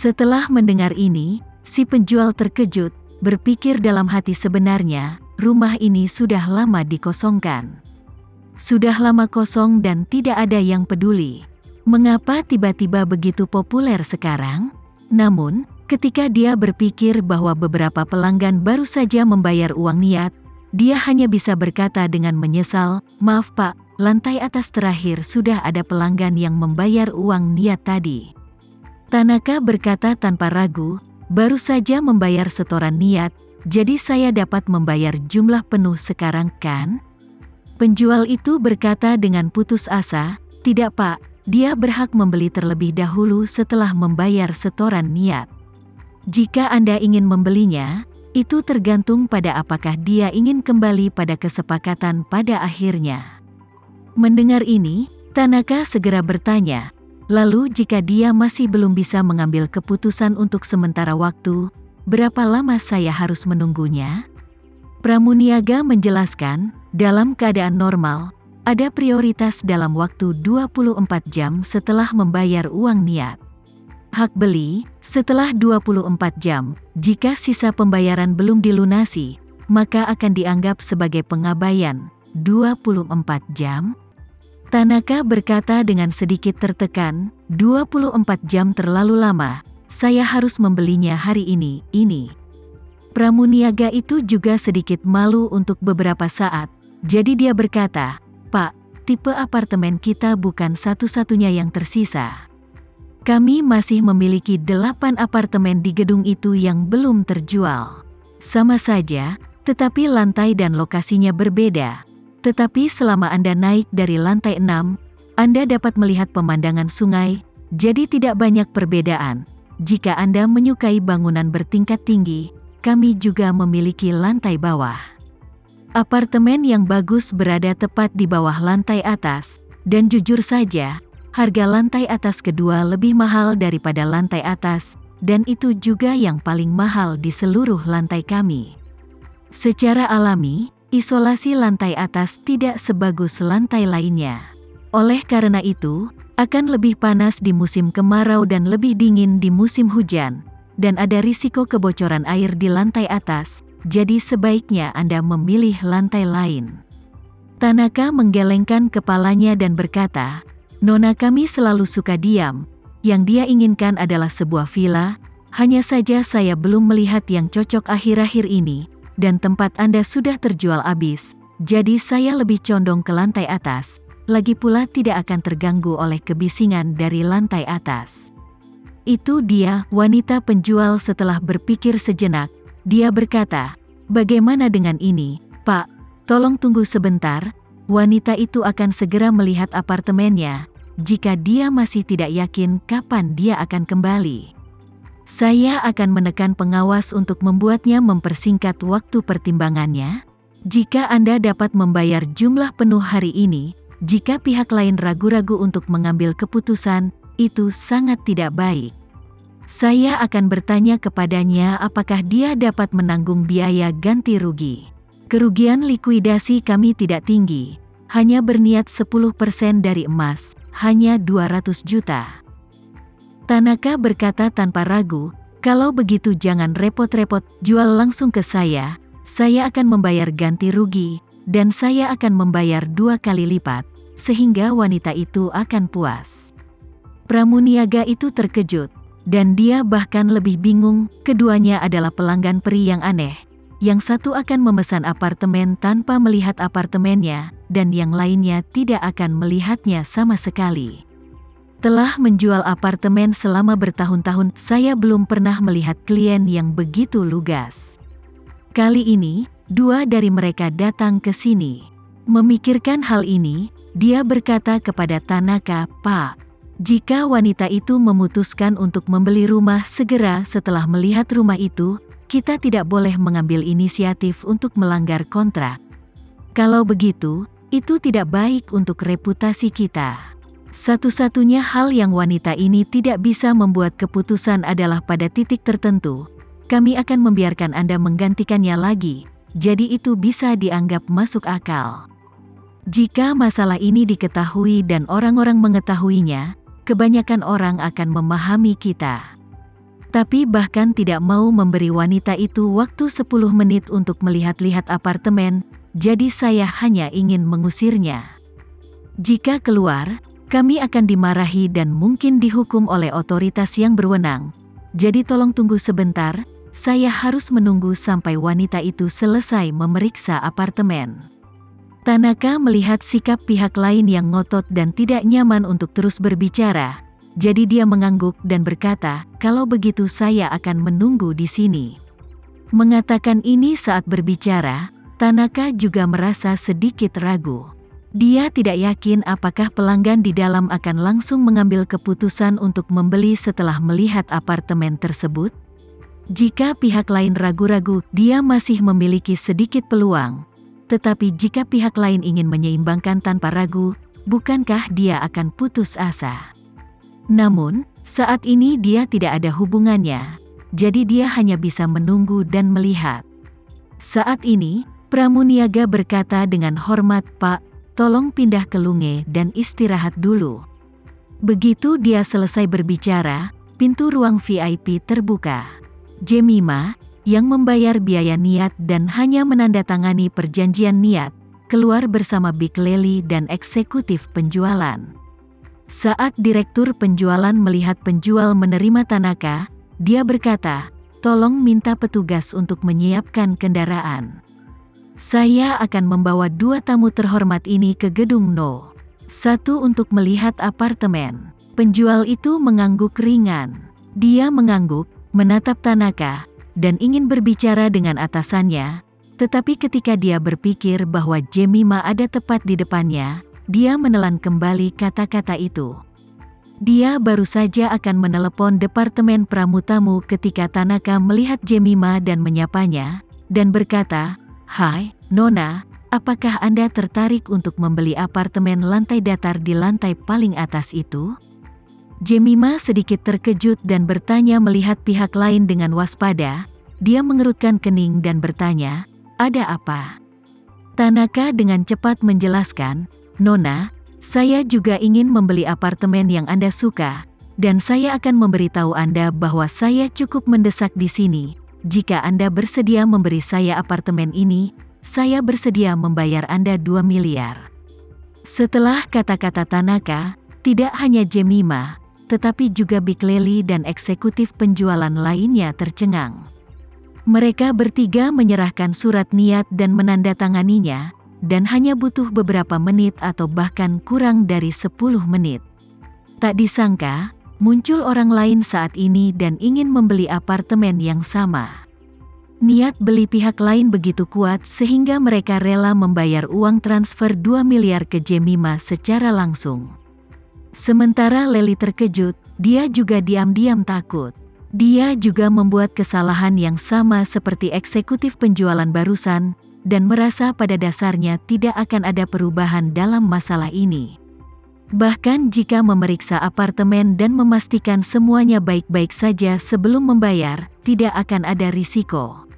Setelah mendengar ini, si penjual terkejut, berpikir dalam hati sebenarnya, rumah ini sudah lama dikosongkan. Sudah lama kosong dan tidak ada yang peduli. Mengapa tiba-tiba begitu populer sekarang? Namun, ketika dia berpikir bahwa beberapa pelanggan baru saja membayar uang niat, dia hanya bisa berkata dengan menyesal, "Maaf Pak, lantai atas terakhir sudah ada pelanggan yang membayar uang niat tadi." Tanaka berkata tanpa ragu, "Baru saja membayar setoran niat, jadi saya dapat membayar jumlah penuh sekarang kan?" Penjual itu berkata dengan putus asa, "Tidak Pak, dia berhak membeli terlebih dahulu setelah membayar setoran niat. Jika Anda ingin membelinya, itu tergantung pada apakah dia ingin kembali pada kesepakatan pada akhirnya." Mendengar ini, Tanaka segera bertanya, "Lalu jika dia masih belum bisa mengambil keputusan untuk sementara waktu, berapa lama saya harus menunggunya?" Pramuniaga menjelaskan, dalam keadaan normal, ada prioritas dalam waktu 24 jam setelah membayar uang niat. Hak beli, setelah 24 jam, jika sisa pembayaran belum dilunasi, maka akan dianggap sebagai pengabaian. 24 jam? Tanaka berkata dengan sedikit tertekan, 24 jam terlalu lama, saya harus membelinya hari ini. Pramuniaga itu juga sedikit malu untuk beberapa saat, jadi dia berkata, "Pak, tipe apartemen kita bukan satu-satunya yang tersisa. Kami masih memiliki 8 apartemen di gedung itu yang belum terjual. Sama saja, tetapi lantai dan lokasinya berbeda. Tetapi selama Anda naik dari lantai 6, Anda dapat melihat pemandangan sungai, jadi tidak banyak perbedaan. Jika Anda menyukai bangunan bertingkat tinggi, kami juga memiliki lantai bawah. Apartemen yang bagus berada tepat di bawah lantai atas, dan jujur saja, harga lantai atas kedua lebih mahal daripada lantai atas, dan itu juga yang paling mahal di seluruh lantai kami. Secara alami, isolasi lantai atas tidak sebagus lantai lainnya. Oleh karena itu, akan lebih panas di musim kemarau dan lebih dingin di musim hujan, dan ada risiko kebocoran air di lantai atas, jadi sebaiknya Anda memilih lantai lain." Tanaka menggelengkan kepalanya dan berkata, "Nona kami selalu suka diam, yang dia inginkan adalah sebuah villa, hanya saja saya belum melihat yang cocok akhir-akhir ini, dan tempat Anda sudah terjual habis, jadi saya lebih condong ke lantai atas, lagi pula tidak akan terganggu oleh kebisingan dari lantai atas." Itu dia, wanita penjual setelah berpikir sejenak, dia berkata, "Bagaimana dengan ini, Pak? Tolong tunggu sebentar, wanita itu akan segera melihat apartemennya, jika dia masih tidak yakin kapan dia akan kembali. Saya akan menekan pengawas untuk membuatnya mempersingkat waktu pertimbangannya. Jika Anda dapat membayar jumlah penuh hari ini, jika pihak lain ragu-ragu untuk mengambil keputusan, itu sangat tidak baik. Saya akan bertanya kepadanya apakah dia dapat menanggung biaya ganti rugi. Kerugian likuidasi kami tidak tinggi, hanya berniat 10% dari emas, hanya 200 juta. Tanaka berkata tanpa ragu, "Kalau begitu jangan repot-repot, jual langsung ke saya akan membayar ganti rugi, dan saya akan membayar 2 kali lipat, sehingga wanita itu akan puas." Pramuniaga itu terkejut, dan dia bahkan lebih bingung, keduanya adalah pelanggan peri yang aneh. Yang satu akan memesan apartemen tanpa melihat apartemennya, dan yang lainnya tidak akan melihatnya sama sekali. Telah menjual apartemen selama bertahun-tahun, saya belum pernah melihat klien yang begitu lugas. Kali ini, 2 dari mereka datang ke sini. Memikirkan hal ini, dia berkata kepada Tanaka, "Pak, jika wanita itu memutuskan untuk membeli rumah segera setelah melihat rumah itu, kita tidak boleh mengambil inisiatif untuk melanggar kontrak. Kalau begitu, itu tidak baik untuk reputasi kita. Satu-satunya hal yang wanita ini tidak bisa membuat keputusan adalah pada titik tertentu. Kami akan membiarkan Anda menggantikannya lagi, jadi itu bisa dianggap masuk akal. Jika masalah ini diketahui dan orang-orang mengetahuinya, kebanyakan orang akan memahami kita. tapi bahkan tidak mau memberi wanita itu waktu 10 menit untuk melihat-lihat apartemen, jadi saya hanya ingin mengusirnya. Jika keluar, kami akan dimarahi dan mungkin dihukum oleh otoritas yang berwenang. Jadi tolong tunggu sebentar, saya harus menunggu sampai wanita itu selesai memeriksa apartemen. Tanaka melihat sikap pihak lain yang ngotot dan tidak nyaman untuk terus berbicara. Jadi dia mengangguk dan berkata, kalau begitu saya akan menunggu di sini. Mengatakan ini saat berbicara, Tanaka juga merasa sedikit ragu. Dia tidak yakin apakah pelanggan di dalam akan langsung mengambil keputusan untuk membeli setelah melihat apartemen tersebut. Jika pihak lain ragu-ragu, dia masih memiliki sedikit peluang. Tetapi jika pihak lain ingin menyeimbangkan tanpa ragu, bukankah dia akan putus asa? Namun, saat ini dia tidak ada hubungannya, jadi dia hanya bisa menunggu dan melihat. Saat ini, Pramuniaga berkata dengan hormat, "Pak, tolong pindah ke lunge dan istirahat dulu." Begitu dia selesai berbicara, pintu ruang VIP terbuka. Jemima, yang membayar biaya niat dan hanya menandatangani perjanjian niat, keluar bersama Big Lely dan eksekutif penjualan. Saat direktur penjualan melihat penjual menerima Tanaka, dia berkata, "Tolong minta petugas untuk menyiapkan kendaraan. Saya akan membawa 2 tamu terhormat ini ke gedung No. 1 untuk melihat apartemen." Penjual itu mengangguk ringan. Dia mengangguk, menatap Tanaka, dan ingin berbicara dengan atasannya, tetapi ketika dia berpikir bahwa Jemima ada tepat di depannya, dia menelan kembali kata-kata itu. Dia baru saja akan menelepon departemen pramutamu ketika Tanaka melihat Jemima dan menyapanya, dan berkata, "Hai, Nona, apakah Anda tertarik untuk membeli apartemen lantai datar di lantai paling atas itu?" Jemima sedikit terkejut dan bertanya melihat pihak lain dengan waspada. Dia mengerutkan kening dan bertanya, "Ada apa?" Tanaka dengan cepat menjelaskan, "Nona, saya juga ingin membeli apartemen yang Anda suka, dan saya akan memberitahu Anda bahwa saya cukup mendesak di sini. Jika Anda bersedia memberi saya apartemen ini, saya bersedia membayar Anda 2 miliar. Setelah kata-kata Tanaka, tidak hanya Jemima, tetapi juga Big Lely dan eksekutif penjualan lainnya tercengang. Mereka bertiga menyerahkan surat niat dan menandatanganinya, dan hanya butuh beberapa menit atau bahkan kurang dari 10 menit. Tak disangka, muncul orang lain saat ini dan ingin membeli apartemen yang sama. Niat beli pihak lain begitu kuat sehingga mereka rela membayar uang transfer 2 miliar ke Jemima secara langsung. Sementara Lely terkejut, dia juga diam-diam takut. Dia juga membuat kesalahan yang sama seperti eksekutif penjualan barusan, dan merasa pada dasarnya tidak akan ada perubahan dalam masalah ini. Bahkan jika memeriksa apartemen dan memastikan semuanya baik-baik saja sebelum membayar, tidak akan ada risiko.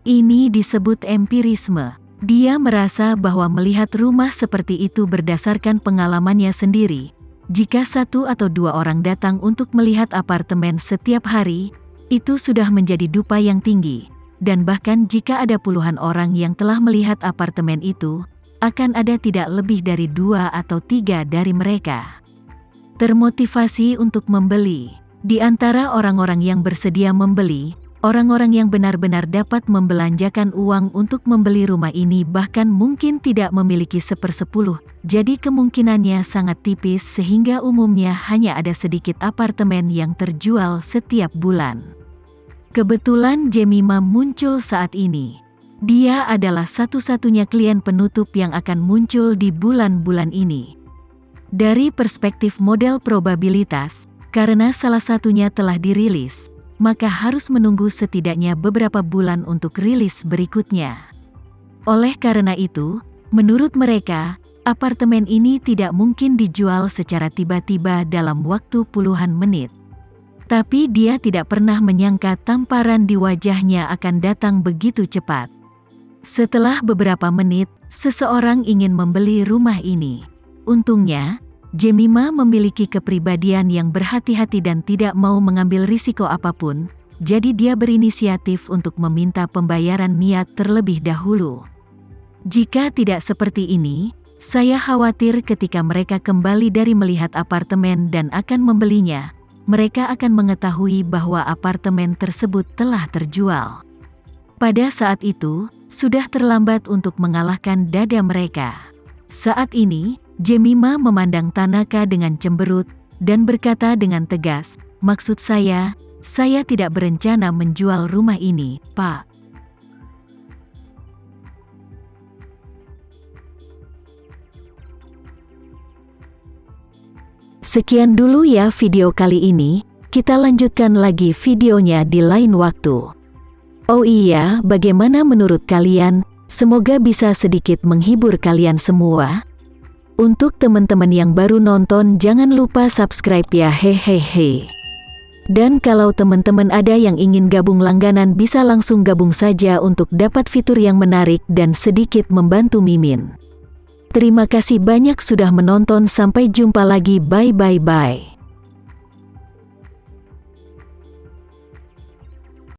Ini disebut empirisme. Dia merasa bahwa melihat rumah seperti itu berdasarkan pengalamannya sendiri. Jika 1 atau 2 orang datang untuk melihat apartemen setiap hari, itu sudah menjadi dupa yang tinggi. Dan bahkan jika ada puluhan orang yang telah melihat apartemen itu, akan ada tidak lebih dari 2 atau 3 dari mereka termotivasi untuk membeli. Di antara orang-orang yang bersedia membeli, orang-orang yang benar-benar dapat membelanjakan uang untuk membeli rumah ini bahkan mungkin tidak memiliki 1/10, jadi kemungkinannya sangat tipis sehingga umumnya hanya ada sedikit apartemen yang terjual setiap bulan. Kebetulan Jemima muncul saat ini. Dia adalah satu-satunya klien penutup yang akan muncul di bulan-bulan ini. Dari perspektif model probabilitas, karena salah satunya telah dirilis, maka harus menunggu setidaknya beberapa bulan untuk rilis berikutnya. Oleh karena itu, menurut mereka, apartemen ini tidak mungkin dijual secara tiba-tiba dalam waktu puluhan menit. Tapi dia tidak pernah menyangka tamparan di wajahnya akan datang begitu cepat. Setelah beberapa menit, seseorang ingin membeli rumah ini. Untungnya, Jemima memiliki kepribadian yang berhati-hati dan tidak mau mengambil risiko apapun, jadi dia berinisiatif untuk meminta pembayaran niat terlebih dahulu. Jika tidak seperti ini, saya khawatir ketika mereka kembali dari melihat apartemen dan akan membelinya, mereka akan mengetahui bahwa apartemen tersebut telah terjual. Pada saat itu, sudah terlambat untuk mengalahkan dada mereka. Saat ini, Jemima memandang Tanaka dengan cemberut, dan berkata dengan tegas, "Maksud saya tidak berencana menjual rumah ini, Pak." Sekian dulu ya video kali ini, kita lanjutkan lagi videonya di lain waktu. Oh iya, bagaimana menurut kalian? Semoga bisa sedikit menghibur kalian semua. Untuk teman-teman yang baru nonton, jangan lupa subscribe ya, hehehe. Dan kalau teman-teman ada yang ingin gabung langganan, bisa langsung gabung saja untuk dapat fitur yang menarik dan sedikit membantu Mimin. Terima kasih banyak sudah menonton, sampai jumpa lagi, bye.